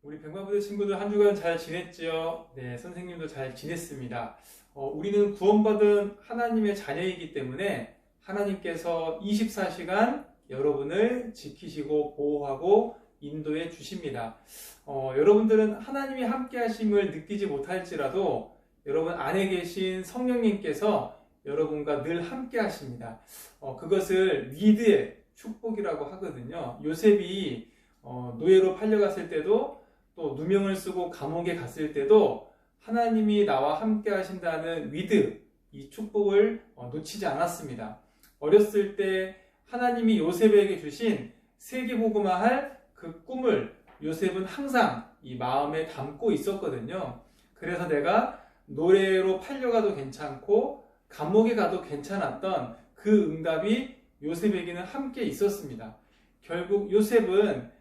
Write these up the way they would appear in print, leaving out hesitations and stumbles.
우리 백마부대 친구들 한 주간 잘 지냈지요? 네, 선생님도 잘 지냈습니다. 우리는 구원받은 하나님의 자녀이기 때문에 하나님께서 24시간 여러분을 지키시고 보호하고 인도해 주십니다. 여러분들은 하나님이 함께 하심을 느끼지 못할지라도 여러분 안에 계신 성령님께서 여러분과 늘 함께 하십니다. 그것을 미드의 축복이라고 하거든요. 요셉이 노예로 팔려갔을 때도 또 누명을 쓰고 감옥에 갔을 때도 하나님이 나와 함께 하신다는 위드, 이 축복을 놓치지 않았습니다. 어렸을 때 하나님이 요셉에게 주신 세계복음화할 그 꿈을 요셉은 항상 이 마음에 담고 있었거든요. 그래서 내가 노예로 팔려가도 괜찮고 감옥에 가도 괜찮았던 그 응답이 요셉에게는 함께 있었습니다. 결국 요셉은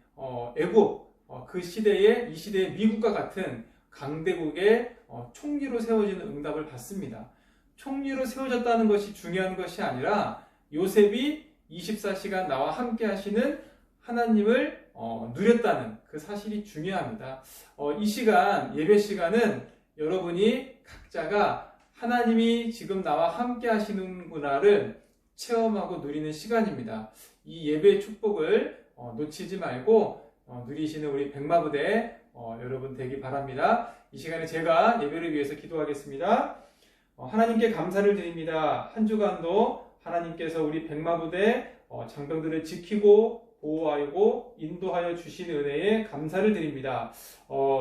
애굽, 그 시대에 이 시대의 미국과 같은 강대국의 총리로 세워지는 응답을 받습니다. 총리로 세워졌다는 것이 중요한 것이 아니라 요셉이 24시간 나와 함께 하시는 하나님을 누렸다는 그 사실이 중요합니다. 이 시간, 예배 시간은 여러분이 각자가 하나님이 지금 나와 함께 하시는구나를 체험하고 누리는 시간입니다. 이 예배의 축복을 놓치지 말고 누리시는 우리 백마부대 여러분 되기 바랍니다. 이 시간에 제가 예배를 위해서 기도하겠습니다. 하나님께 감사를 드립니다. 한 주간도 하나님께서 우리 백마부대 장병들을 지키고 보호하고 인도하여 주신 은혜에 감사를 드립니다.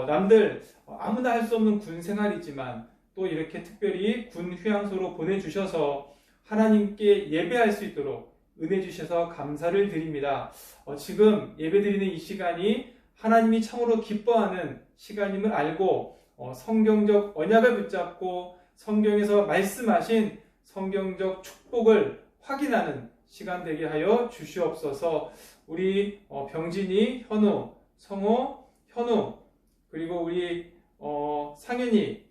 남들 아무나 할 수 없는 군 생활이지만 또 이렇게 특별히 군 휴양소로 보내주셔서 하나님께 예배할 수 있도록 은혜 주셔서 감사를 드립니다. 지금 예배드리는 이 시간이 하나님이 참으로 기뻐하는 시간임을 알고 성경적 언약을 붙잡고 성경에서 말씀하신 성경적 축복을 확인하는 시간 되게 하여 주시옵소서. 우리 병진이, 현우, 성호, 현우, 그리고 우리 상현이,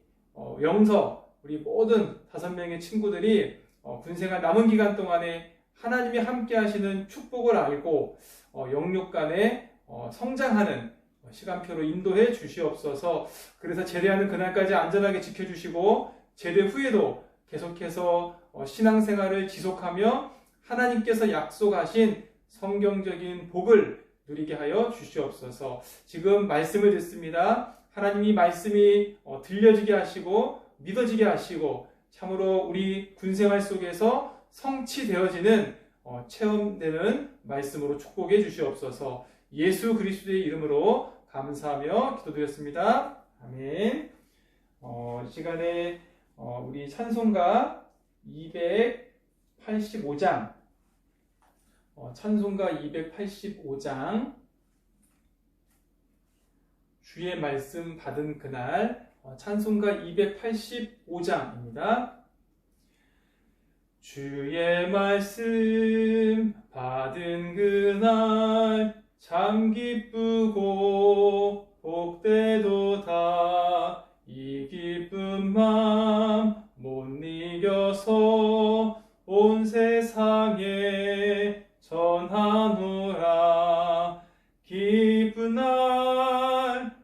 영서, 우리 모든 5명의 친구들이 군생활 남은 기간 동안에 하나님이 함께 하시는 축복을 알고 영육간에 성장하는 시간표로 인도해 주시옵소서. 그래서 제대하는 그날까지 안전하게 지켜주시고 제대 후에도 계속해서 신앙생활을 지속하며 하나님께서 약속하신 성경적인 복을 누리게 하여 주시옵소서. 지금 말씀을 듣습니다. 하나님이 말씀이 들려지게 하시고 믿어지게 하시고 참으로 우리 군생활 속에서 성취되어지는 체험되는 말씀으로 축복해 주시옵소서. 예수 그리스도의 이름으로 감사하며 기도드렸습니다. 아멘. 이 시간에 우리 찬송가 285장 찬송가 285장 주의 말씀 받은 그날 찬송가 285장입니다. 주의 말씀 받은 그날 참 기쁘고 복되도다. 이 기쁜 맘 못 이겨서 온 세상에 전하노라. 기쁜 날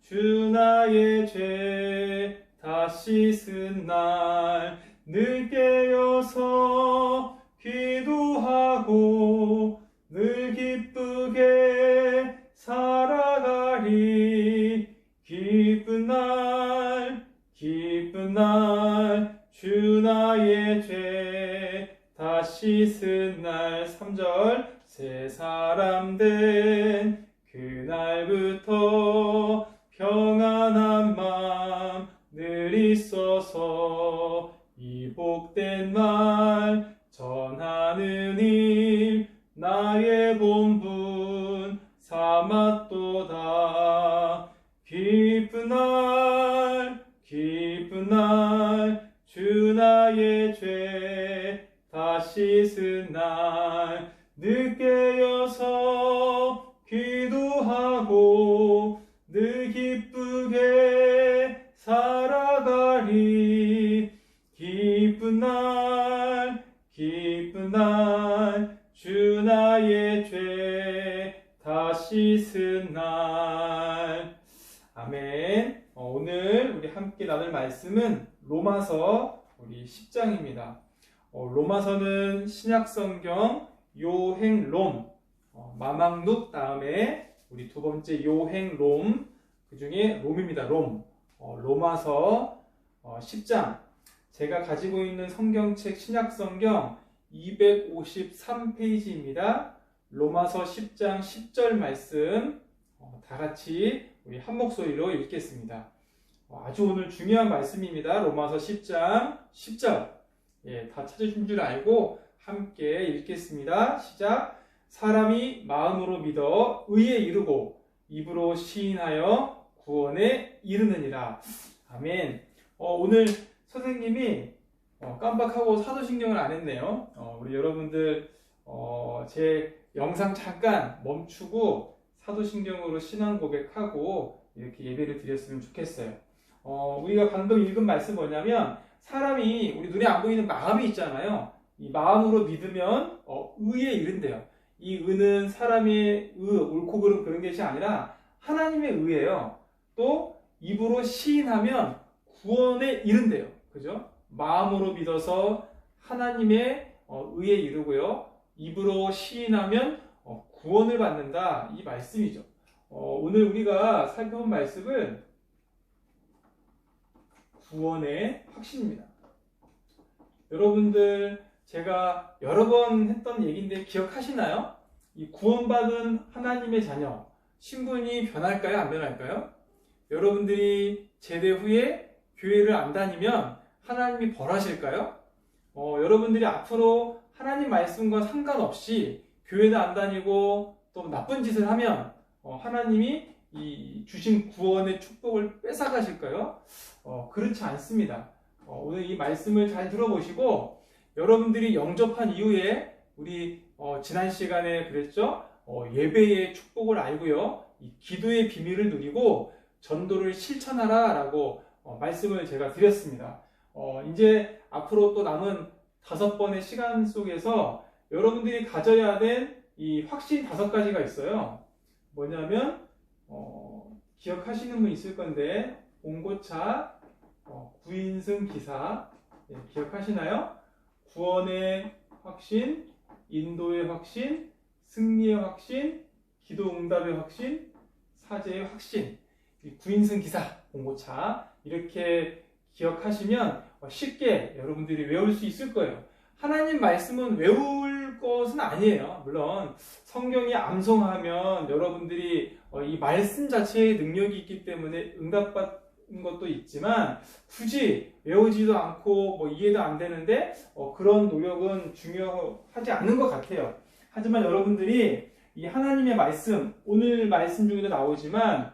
주 나의 죄 다 씻은 날 늘 깨어서 기도하고 늘 기쁘게 살아가리. 기쁜 날 주 나의 죄 다 씻은 날. 3절 새 사람 된 그날부터 평안한 맘 늘 있어서 이 복된 말 전하는 일 나의 본분 삼았도다. 기쁜 날 주 나의 죄 다 씻은 날 늘 깨어서 기도하고 늘 기쁘게 살아가리. 기쁜 날 주 나의 죄 다 씻은 씻은 날. 아멘. 오늘 우리 함께 나눌 말씀은 로마서 우리 10장입니다. 로마서는 신약성경 요행롬, 마망룩 다음에 우리 두 번째 요행롬, 그 중에 롬입니다. 롬. 로마서 10장. 제가 가지고 있는 성경책 신약성경 253페이지입니다. 로마서 10장 10절 말씀 다 같이 우리 한 목소리로 읽겠습니다. 아주 오늘 중요한 말씀입니다. 로마서 10장 10절. 다 찾으신 줄 알고 함께 읽겠습니다. 시작. 사람이 마음으로 믿어 의에 이르고 입으로 시인하여 구원에 이르느니라. 아멘. 오늘 선생님이 깜빡하고 사도신경을 안 했네요. 우리 여러분들 제 영상 잠깐 멈추고 사도신경으로 신앙 고백하고 이렇게 예배를 드렸으면 좋겠어요. 우리가 방금 읽은 말씀 뭐냐면 사람이 우리 눈에 안 보이는 마음이 있잖아요. 이 마음으로 믿으면 의에 이른대요. 이 의는 사람의 옳고 그름 그런 것이 아니라 하나님의 의예요. 또 입으로 시인하면 구원에 이른대요. 그죠? 마음으로 믿어서 하나님의 의에 이르고요. 입으로 시인하면 구원을 받는다. 이 말씀이죠. 오늘 우리가 살펴본 말씀은 구원의 확신입니다. 여러분들 제가 여러 번 했던 얘기인데 기억하시나요? 이 구원받은 하나님의 자녀, 신분이 변할까요? 안 변할까요? 여러분들이 제대 후에 교회를 안 다니면 하나님이 벌하실까요? 여러분들이 앞으로 하나님 말씀과 상관없이 교회도 안 다니고 또 나쁜 짓을 하면 하나님이 이 주신 구원의 축복을 뺏어가실까요? 그렇지 않습니다. 오늘 이 말씀을 잘 들어보시고 여러분들이 영접한 이후에 우리 지난 시간에 그랬죠? 예배의 축복을 알고요. 이 기도의 비밀을 누리고 전도를 실천하라 라고 말씀을 제가 드렸습니다. 이제 앞으로 또 남은 5번의 시간 속에서 여러분들이 가져야 될 이 확신 5가지가 있어요. 뭐냐면 기억하시는 분 있을 건데 봉고차, 구인승 기사 기억하시나요? 구원의 확신, 인도의 확신, 승리의 확신, 기도 응답의 확신, 사제의 확신. 이 구인승 기사, 봉고차 이렇게 기억하시면 쉽게 여러분들이 외울 수 있을 거예요. 하나님 말씀은 외울 것은 아니에요. 물론 성경이 암송하면 여러분들이 이 말씀 자체의 능력이 있기 때문에 응답받은 것도 있지만 굳이 외우지도 않고 이해도 안 되는데 그런 노력은 중요하지 않는 것 같아요. 하지만 여러분들이 이 하나님의 말씀, 오늘 말씀 중에도 나오지만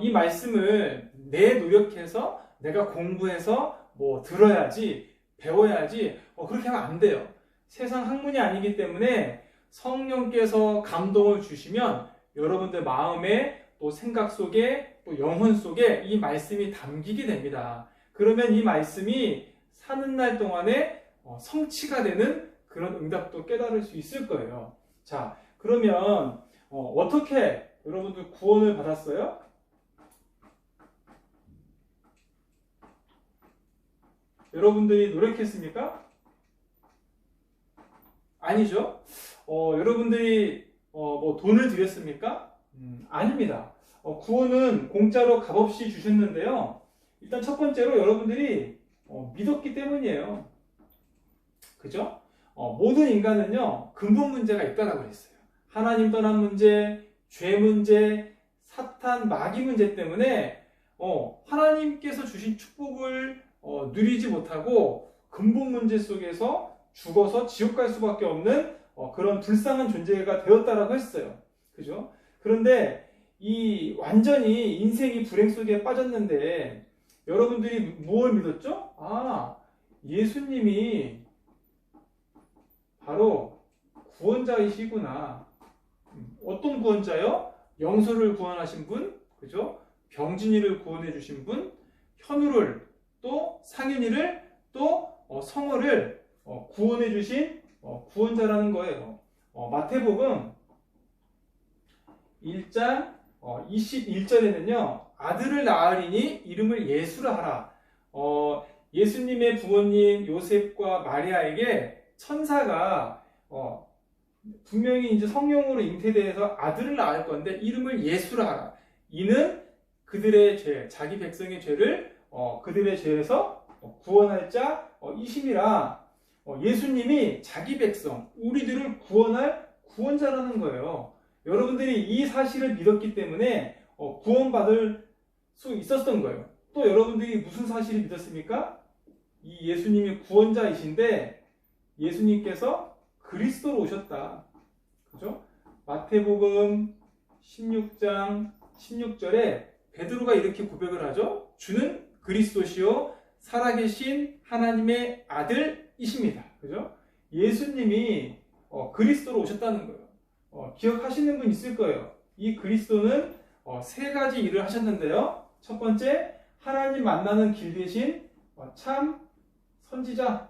이 말씀을 내 노력해서 내가 공부해서 들어야지 배워야지 그렇게 하면 안 돼요. 세상 학문이 아니기 때문에 성령께서 감동을 주시면 여러분들 마음에 또 생각 속에 또 영혼 속에 이 말씀이 담기게 됩니다. 그러면 이 말씀이 사는 날 동안에 성취가 되는 그런 응답도 깨달을 수 있을 거예요. 자, 그러면 어떻게 여러분들 구원을 받았어요? 여러분들이 노력했습니까? 아니죠. 여러분들이 돈을 드렸습니까? 아닙니다. 구원은 공짜로 값없이 주셨는데요. 일단 첫 번째로 여러분들이 믿었기 때문이에요. 그죠? 모든 인간은요 근본 문제가 있다라고 했어요. 하나님 떠난 문제, 죄 문제, 사탄, 마귀 문제 때문에 하나님께서 주신 축복을 누리지 못하고 근본 문제 속에서 죽어서 지옥 갈 수밖에 없는 그런 불쌍한 존재가 되었다라고 했어요. 그죠? 그런데 이 완전히 인생이 불행 속에 빠졌는데 여러분들이 무엇을 믿었죠? 예수님이 바로 구원자이시구나. 어떤 구원자요? 영소를 구원하신 분, 그죠? 병진이를 구원해 주신 분, 현우를 또 상윤이를 또 성호를 구원해 주신 구원자라는 거예요. 마태복음 1장 21절에는요. 아들을 낳으리니 이름을 예수라 하라. 예수님의 부모님 요셉과 마리아에게 천사가 분명히 이제 성령으로 잉태돼서 아들을 낳을 건데 이름을 예수라 하라. 이는 그들의 죄, 자기 백성의 죄를 그들의 죄에서 구원할 자 이심이라. 예수님이 자기 백성, 우리들을 구원할 구원자라는 거예요. 여러분들이 이 사실을 믿었기 때문에 구원받을 수 있었던 거예요. 또 여러분들이 무슨 사실을 믿었습니까? 이 예수님이 구원자이신데 예수님께서 그리스도로 오셨다. 그죠? 마태복음 16장 16절에 베드로가 이렇게 고백을 하죠. 주는 그리스도시요 살아계신 하나님의 아들이십니다. 그죠? 예수님이 그리스도로 오셨다는 거예요. 기억하시는 분 있을 거예요. 이 그리스도는 세 가지 일을 하셨는데요. 첫 번째, 하나님 만나는 길 대신 참 선지자,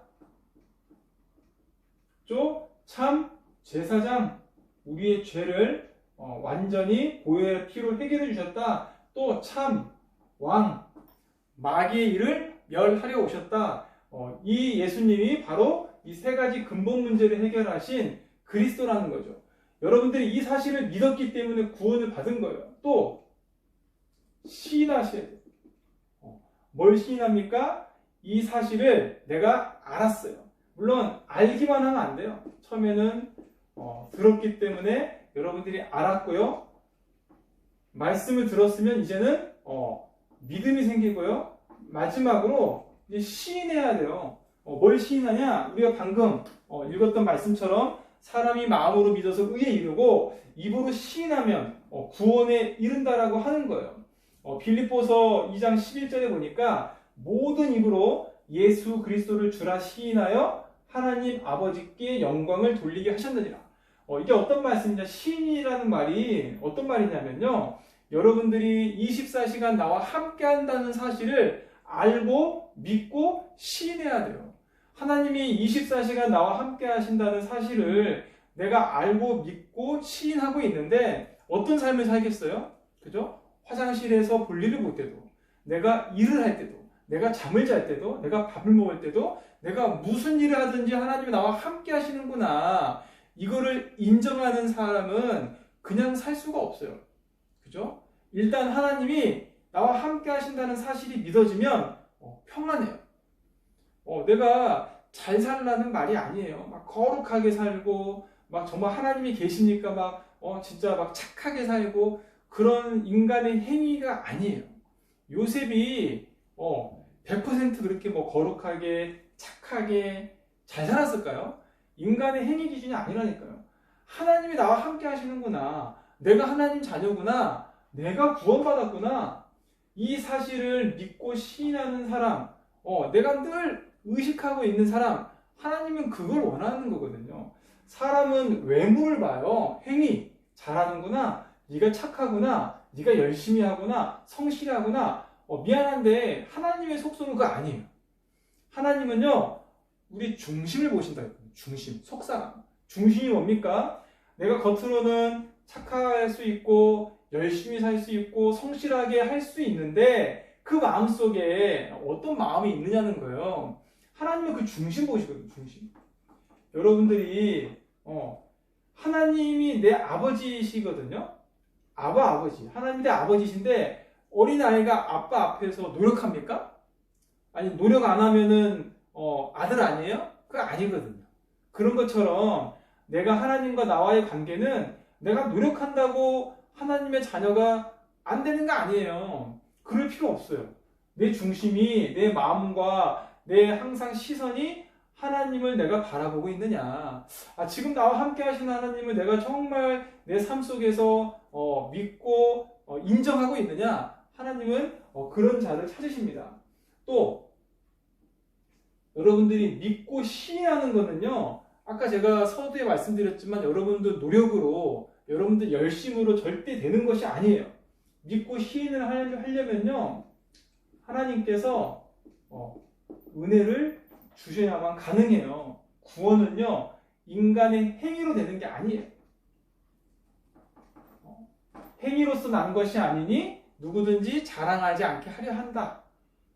또 참 제사장, 우리의 죄를 완전히 보혈의 피로 해결해 주셨다. 또 참 왕, 마귀의 일을 멸하려 오셨다. 이 예수님이 바로 이 세 가지 근본 문제를 해결하신 그리스도라는 거죠. 여러분들이 이 사실을 믿었기 때문에 구원을 받은 거예요. 또 시인하셔야 돼요. 뭘 시인합니까? 이 사실을 내가 알았어요. 물론 알기만 하면 안 돼요. 처음에는 들었기 때문에 여러분들이 알았고요. 말씀을 들었으면 이제는 믿음이 생기고요. 마지막으로 이제 시인해야 돼요. 뭘 시인하냐? 우리가 방금 읽었던 말씀처럼 사람이 마음으로 믿어서 의에 이르고 입으로 시인하면 구원에 이른다라고 하는 거예요. 빌립보서 2장 11절에 보니까 모든 입으로 예수 그리스도를 주라 시인하여 하나님 아버지께 영광을 돌리게 하셨느니라. 이게 어떤 말씀이냐? 시인이라는 말이 어떤 말이냐면요. 여러분들이 24시간 나와 함께 한다는 사실을 알고 믿고 시인해야 돼요. 하나님이 24시간 나와 함께 하신다는 사실을 내가 알고 믿고 시인하고 있는데 어떤 삶을 살겠어요? 그죠? 화장실에서 볼일을 볼 때도, 내가 일을 할 때도, 내가 잠을 잘 때도, 내가 밥을 먹을 때도, 내가 무슨 일을 하든지 하나님이 나와 함께 하시는구나. 이거를 인정하는 사람은 그냥 살 수가 없어요. 그죠? 일단 하나님이 나와 함께 하신다는 사실이 믿어지면 평안해요. 내가 잘 살라는 말이 아니에요. 막 거룩하게 살고, 막 정말 하나님이 계시니까 진짜 막 착하게 살고, 그런 인간의 행위가 아니에요. 요셉이 100% 그렇게 거룩하게, 착하게 잘 살았을까요? 인간의 행위 기준이 아니라니까요. 하나님이 나와 함께 하시는구나. 내가 하나님 자녀구나. 내가 구원받았구나. 이 사실을 믿고 시인하는 사람, 내가 늘 의식하고 있는 사람, 하나님은 그걸 원하는 거거든요. 사람은 외모를 봐요. 행위, 잘하는구나, 네가 착하구나, 네가 열심히 하구나, 성실하구나. 미안한데 하나님의 속성은 그거 아니에요. 하나님은요, 우리 중심을 보신다. 중심, 속사람. 중심이 뭡니까? 내가 겉으로는 착할 수 있고 열심히 살 수 있고 성실하게 할 수 있는데 그 마음속에 어떤 마음이 있느냐는 거예요. 하나님은 그 중심 보시거든요. 중심. 여러분들이 하나님이 내 아버지시거든요. 아버지. 하나님이 내 아버지신데 어린아이가 아빠 앞에서 노력합니까? 아니 노력 안 하면은 아들 아니에요? 그거 아니거든요. 그런 것처럼 내가 하나님과 나와의 관계는 내가 노력한다고 하나님의 자녀가 안 되는 거 아니에요. 그럴 필요 없어요. 내 중심이, 내 마음과 내 항상 시선이 하나님을 내가 바라보고 있느냐. 지금 나와 함께 하시는 하나님을 내가 정말 내 삶 속에서 믿고 인정하고 있느냐. 하나님은 그런 자를 찾으십니다. 또 여러분들이 믿고 시인하는 거는요. 아까 제가 서두에 말씀드렸지만 여러분들 노력으로, 여러분들 열심으로 절대 되는 것이 아니에요. 믿고 시인을 하려면요. 하나님께서 은혜를 주셔야만 가능해요. 구원은요. 인간의 행위로 되는 게 아니에요. 행위로서 난 것이 아니니 누구든지 자랑하지 않게 하려 한다.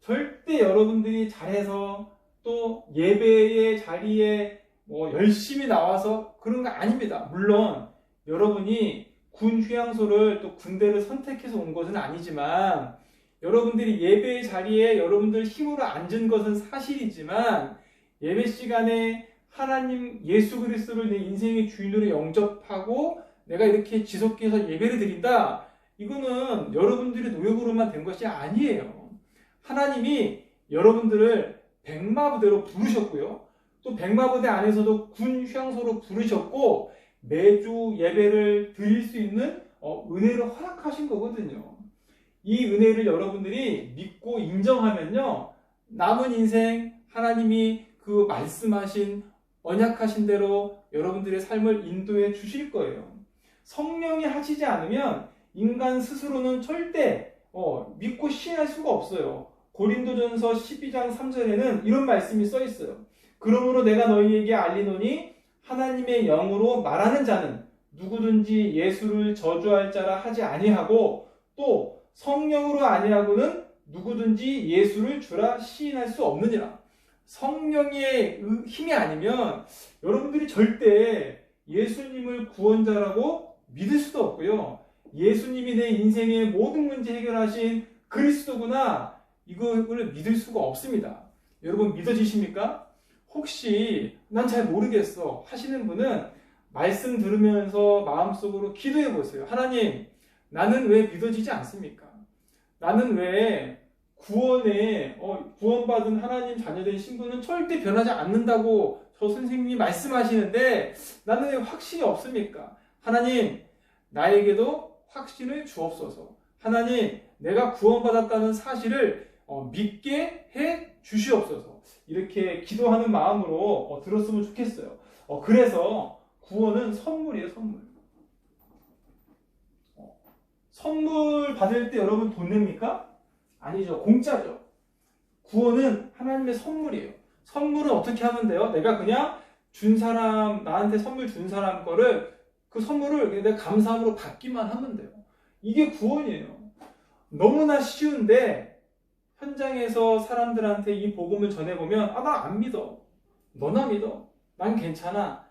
절대 여러분들이 잘해서 또 예배의 자리에 열심히 나와서 그런 거 아닙니다. 물론 여러분이 군 휴양소를 또 군대를 선택해서 온 것은 아니지만 여러분들이 예배의 자리에 여러분들 힘으로 앉은 것은 사실이지만 예배 시간에 하나님 예수 그리스도를 내 인생의 주인으로 영접하고 내가 이렇게 지속해서 예배를 드린다. 이거는 여러분들의 노력으로만 된 것이 아니에요. 하나님이 여러분들을 백마부대로 부르셨고요. 또 백마부대 안에서도 군 휴양소로 부르셨고 매주 예배를 드릴 수 있는 은혜를 허락하신 거거든요. 이 은혜를 여러분들이 믿고 인정하면요. 남은 인생 하나님이 그 말씀하신 언약하신 대로 여러분들의 삶을 인도해 주실 거예요. 성령이 하시지 않으면 인간 스스로는 절대 믿고 신뢰할 수가 없어요. 고린도전서 12장 3절에는 이런 말씀이 써 있어요. 그러므로 내가 너희에게 알리노니 하나님의 영으로 말하는 자는 누구든지 예수를 저주할 자라 하지 아니하고 또 성령으로 아니하고는 누구든지 예수를 주라 시인할 수 없느니라. 성령의 힘이 아니면 여러분들이 절대 예수님을 구원자라고 믿을 수도 없고요. 예수님이 내 인생의 모든 문제 해결하신 그리스도구나 이걸 믿을 수가 없습니다. 여러분 믿어지십니까? 혹시 난 잘 모르겠어 하시는 분은 말씀 들으면서 마음속으로 기도해 보세요. 하나님, 나는 왜 믿어지지 않습니까? 나는 왜 구원받은 하나님 자녀된 신분은 절대 변하지 않는다고 저 선생님이 말씀하시는데 나는 왜 확신이 없습니까? 하나님, 나에게도 확신을 주옵소서. 하나님, 내가 구원받았다는 사실을 믿게 해 주시옵소서. 이렇게 기도하는 마음으로 들었으면 좋겠어요. 그래서 구원은 선물이에요, 선물. 선물 받을 때 여러분 돈 냅니까? 아니죠. 공짜죠. 구원은 하나님의 선물이에요. 선물은 어떻게 하면 돼요? 내가 그냥 나한테 선물 준 사람 거를 그 선물을 내가 감사함으로 받기만 하면 돼요. 이게 구원이에요. 너무나 쉬운데 현장에서 사람들한테 이 복음을 전해보면 나 안 믿어. 너나 믿어. 난 괜찮아.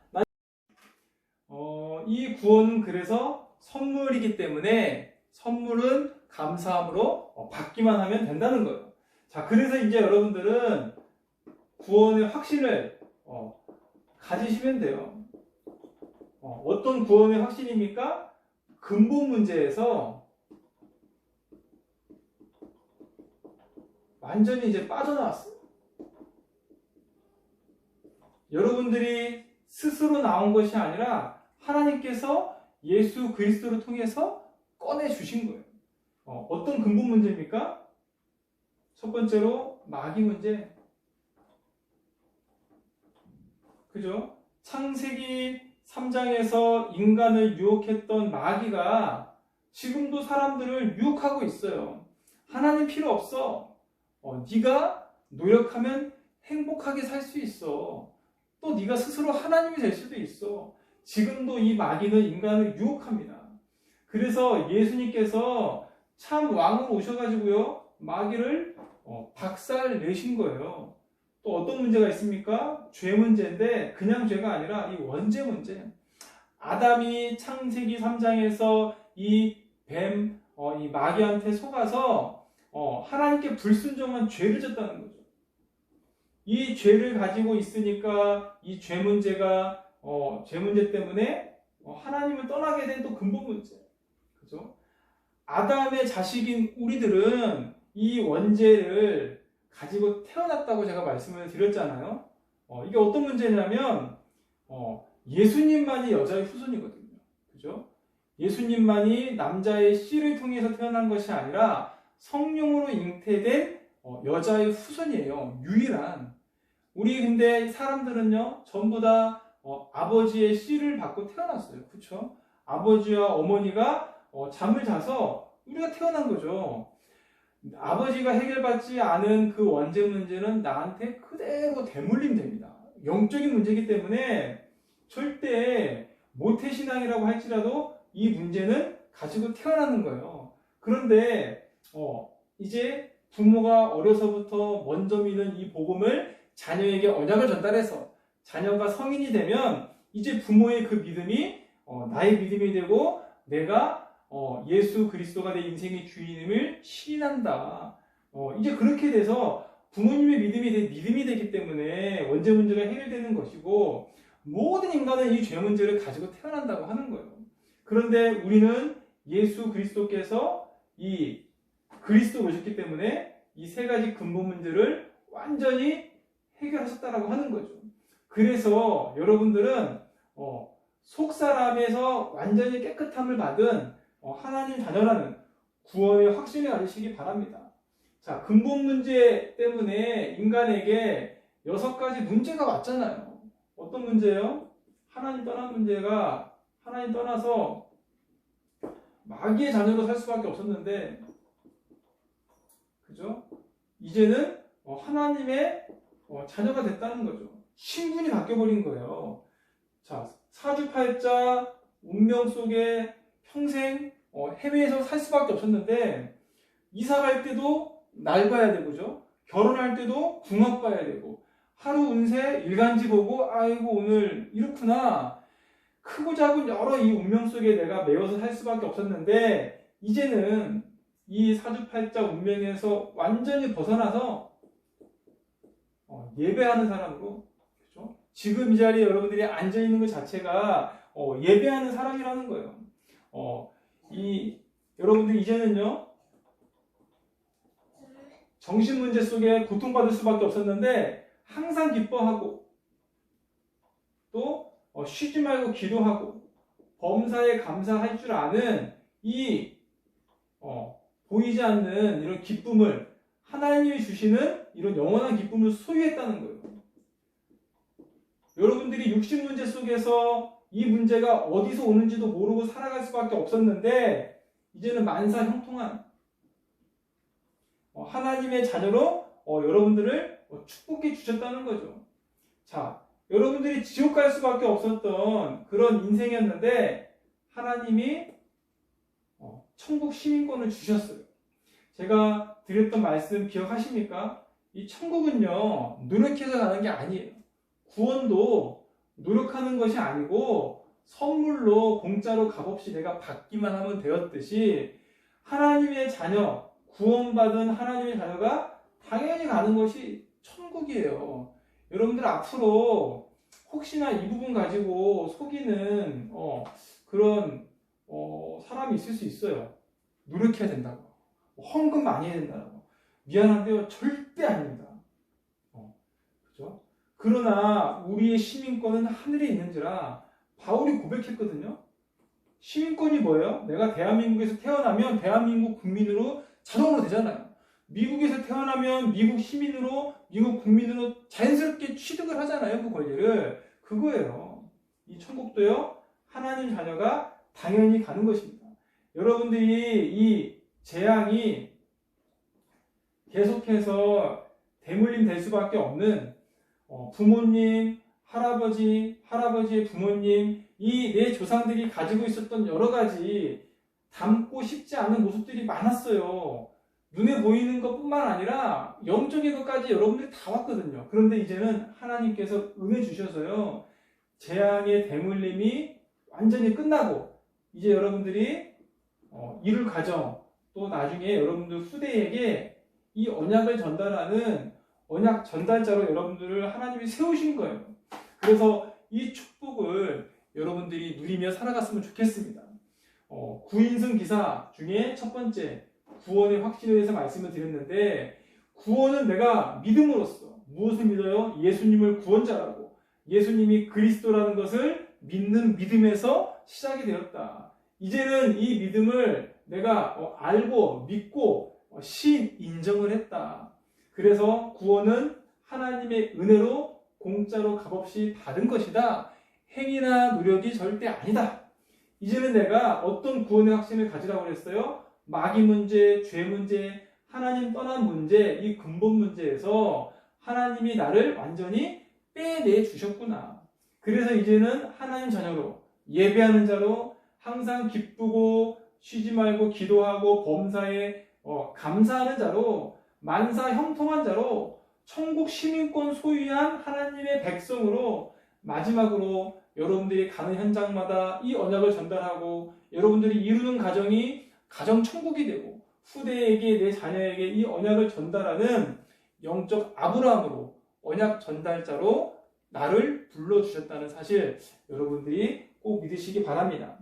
이 구원은 그래서 선물이기 때문에 선물은 감사함으로 받기만 하면 된다는 거예요. 자, 그래서 이제 여러분들은 구원의 확신을 가지시면 돼요. 어떤 구원의 확신입니까? 근본 문제에서 완전히 이제 빠져나왔어요. 여러분들이 스스로 나온 것이 아니라 하나님께서 예수 그리스도를 통해서 꺼내주신 거예요. 어떤 근본 문제입니까? 첫 번째로 마귀 문제. 그죠? 창세기 3장에서 인간을 유혹했던 마귀가 지금도 사람들을 유혹하고 있어요. 하나님 필요 없어. 네가 노력하면 행복하게 살 수 있어. 또 네가 스스로 하나님이 될 수도 있어. 지금도 이 마귀는 인간을 유혹합니다. 그래서 예수님께서 참 왕으로 오셔가지고요 마귀를 박살 내신 거예요. 또 어떤 문제가 있습니까? 죄 문제인데 그냥 죄가 아니라 이 원죄 문제. 아담이 창세기 3장에서 이 마귀한테 속아서 하나님께 불순종한 죄를 졌다는 거죠. 이 죄를 가지고 있으니까 이 죄 문제가 죄 문제 때문에 하나님을 떠나게 된 또 근본 문제. 그죠? 아담의 자식인 우리들은 이 원죄를 가지고 태어났다고 제가 말씀을 드렸잖아요. 이게 어떤 문제냐면 예수님만이 여자의 후손이거든요. 그죠? 예수님만이 남자의 씨를 통해서 태어난 것이 아니라 성령으로 잉태된 여자의 후손이에요. 유일한. 우리 근데 사람들은요 전부 다 아버지의 씨를 받고 태어났어요. 그렇죠? 아버지와 어머니가 잠을 자서 우리가 태어난 거죠. 아버지가 해결받지 않은 그 원죄 문제는 나한테 그대로 대물림됩니다. 영적인 문제이기 때문에 절대 모태신앙이라고 할지라도 이 문제는 가지고 태어나는 거예요. 그런데 이제 부모가 어려서부터 먼저 믿는 이 복음을 자녀에게 언약을 전달해서 자녀가 성인이 되면 이제 부모의 그 믿음이 나의 믿음이 되고 내가 예수 그리스도가 내 인생의 주인임을 시인한다. 이제 그렇게 돼서 부모님의 믿음이 되기 때문에 원죄 문제가 해결되는 것이고 모든 인간은 이 죄 문제를 가지고 태어난다고 하는 거예요. 그런데 우리는 예수 그리스도께서 이 그리스도로 오셨기 때문에 이 세 가지 근본 문제를 완전히 해결하셨다라고 하는 거죠. 그래서 여러분들은 속 사람에서 완전히 깨끗함을 받은 하나님 자녀라는 구원의 확신을 가지시기 바랍니다. 자, 근본 문제 때문에 인간에게 6가지 문제가 왔잖아요. 어떤 문제예요? 하나님 떠난 문제가 하나님 떠나서 마귀의 자녀로 살 수밖에 없었는데, 그죠? 이제는 하나님의 자녀가 됐다는 거죠. 신분이 바뀌어버린 거예요. 자, 사주팔자 운명 속에 평생 해외에서 살 수밖에 없었는데 이사 갈 때도 날 봐야 되고죠. 결혼할 때도 궁합 봐야 되고 하루 운세 일간지 보고 아이고 오늘 이렇구나. 크고 작은 여러 이 운명 속에 내가 매여서 살 수밖에 없었는데 이제는 이 사주팔자 운명에서 완전히 벗어나서 예배하는 사람으로, 그렇죠? 지금 이 자리에 여러분들이 앉아 있는 것 자체가 예배하는 사람이라는 거예요. 여러분들 이제는요 정신 문제 속에 고통받을 수밖에 없었는데 항상 기뻐하고 또 쉬지 말고 기도하고 범사에 감사할 줄 아는 이 보이지 않는 이런 기쁨을 하나님이 주시는 이런 영원한 기쁨을 소유했다는 거예요. 여러분들이 육신 문제 속에서 이 문제가 어디서 오는지도 모르고 살아갈 수밖에 없었는데 이제는 만사 형통한 하나님의 자녀로 여러분들을 축복해 주셨다는 거죠. 자, 여러분들이 지옥 갈 수밖에 없었던 그런 인생이었는데 하나님이 천국 시민권을 주셨어요. 제가 드렸던 말씀 기억하십니까? 이 천국은요 노력해서 가는 게 아니에요. 구원도 노력하는 것이 아니고 선물로 공짜로 값없이 내가 받기만 하면 되었듯이 하나님의 자녀, 구원받은 하나님의 자녀가 당연히 가는 것이 천국이에요. 여러분들 앞으로 혹시나 이 부분 가지고 속이는 그런 사람이 있을 수 있어요. 노력해야 된다고, 헌금 많이 해야 된다고. 미안한데요, 절대 아닙니다. 그죠? 그러나 우리의 시민권은 하늘에 있는지라 바울이 고백했거든요. 시민권이 뭐예요? 내가 대한민국에서 태어나면 대한민국 국민으로 자동으로 되잖아요. 미국에서 태어나면 미국 시민으로, 미국 국민으로 자연스럽게 취득을 하잖아요. 그 권리를. 그거예요. 이 천국도요, 하나님 자녀가 당연히 가는 것입니다. 여러분들이 이 재앙이 계속해서 대물림 될 수밖에 없는 부모님, 할아버지의 부모님, 이 내 조상들이 가지고 있었던 여러 가지 닮고 싶지 않은 모습들이 많았어요. 눈에 보이는 것뿐만 아니라 영적인 것까지 여러분들이 다 왔거든요. 그런데 이제는 하나님께서 은혜 주셔서요, 재앙의 대물림이 완전히 끝나고 이제 여러분들이 이룰 가정, 또 나중에 여러분들 후대에게 이 언약을 전달하는 언약 전달자로 여러분들을 하나님이 세우신 거예요. 그래서 이 축복을 여러분들이 누리며 살아갔으면 좋겠습니다. 구인승 기사 중에 첫 번째 구원의 확신에 대해서 말씀을 드렸는데, 구원은 내가 믿음으로써 무엇을 믿어요? 예수님을 구원자라고, 예수님이 그리스도라는 것을 믿는 믿음에서 시작이 되었다. 이제는 이 믿음을 내가 알고 믿고 인정을 했다. 그래서 구원은 하나님의 은혜로 공짜로 값없이 받은 것이다. 행위나 노력이 절대 아니다. 이제는 내가 어떤 구원의 확신을 가지라고 그랬어요? 마귀 문제, 죄 문제, 하나님 떠난 문제, 이 근본 문제에서 하나님이 나를 완전히 빼내 주셨구나. 그래서 이제는 하나님 자녀로, 예배하는 자로, 항상 기쁘고 쉬지 말고 기도하고 범사에 감사하는 자로 만사 형통한 자로 천국 시민권 소유한 하나님의 백성으로 마지막으로 여러분들이 가는 현장마다 이 언약을 전달하고 여러분들이 이루는 가정이 가정 천국이 되고 후대에게 내 자녀에게 이 언약을 전달하는 영적 아브라함으로 언약 전달자로 나를 불러주셨다는 사실 여러분들이 꼭 믿으시기 바랍니다.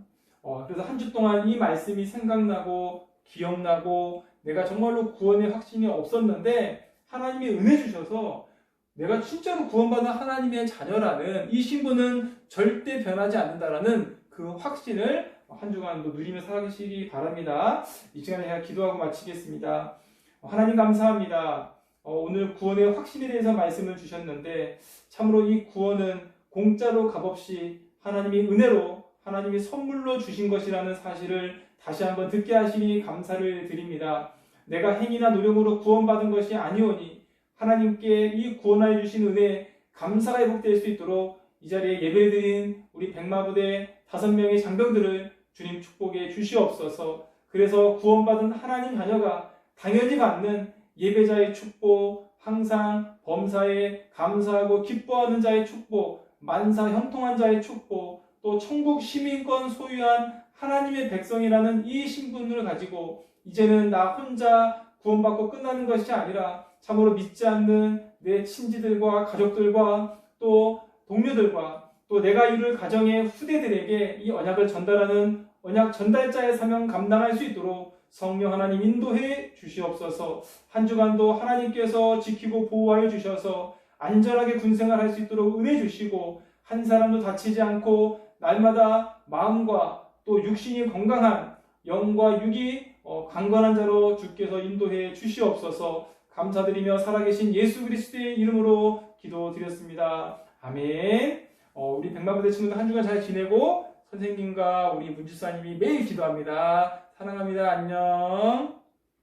그래서 한 주 동안 이 말씀이 생각나고 기억나고 내가 정말로 구원의 확신이 없었는데 하나님이 은혜 주셔서 내가 진짜로 구원받은 하나님의 자녀라는 이 신분은 절대 변하지 않는다라는 그 확신을 한 주간도 누리며 살아계시기 바랍니다. 이 시간에 제가 기도하고 마치겠습니다. 하나님 감사합니다. 오늘 구원의 확신에 대해서 말씀을 주셨는데 참으로 이 구원은 공짜로 값없이 하나님이 은혜로 하나님이 선물로 주신 것이라는 사실을 다시 한번 듣게 하시니 감사를 드립니다. 내가 행위나 노력으로 구원받은 것이 아니오니 하나님께 이 구원하여 주신 은혜에 감사가 회복될 수 있도록 이 자리에 예배드린 우리 백마부대 5명의 장병들을 주님 축복해 주시옵소서. 그래서 구원받은 하나님 자녀가 당연히 받는 예배자의 축복, 항상 범사에 감사하고 기뻐하는 자의 축복, 만사 형통한 자의 축복, 또 천국 시민권 소유한 하나님의 백성이라는 이 신분을 가지고 이제는 나 혼자 구원받고 끝나는 것이 아니라 참으로 믿지 않는 내 친지들과 가족들과 또 동료들과 또 내가 이룰 가정의 후대들에게 이 언약을 전달하는 언약 전달자의 사명 감당할 수 있도록 성령 하나님 인도해 주시옵소서. 한 주간도 하나님께서 지키고 보호하여 주셔서 안전하게 군생활할 수 있도록 은혜 주시고 한 사람도 다치지 않고 날마다 마음과 또 육신이 건강한 영과 육이 강건한 자로 주께서 인도해 주시옵소서. 감사드리며 살아계신 예수 그리스도의 이름으로 기도드렸습니다. 아멘. 우리 백마부대 친구들 한 주간 잘 지내고 선생님과 우리 문지사님이 매일 기도합니다. 사랑합니다. 안녕.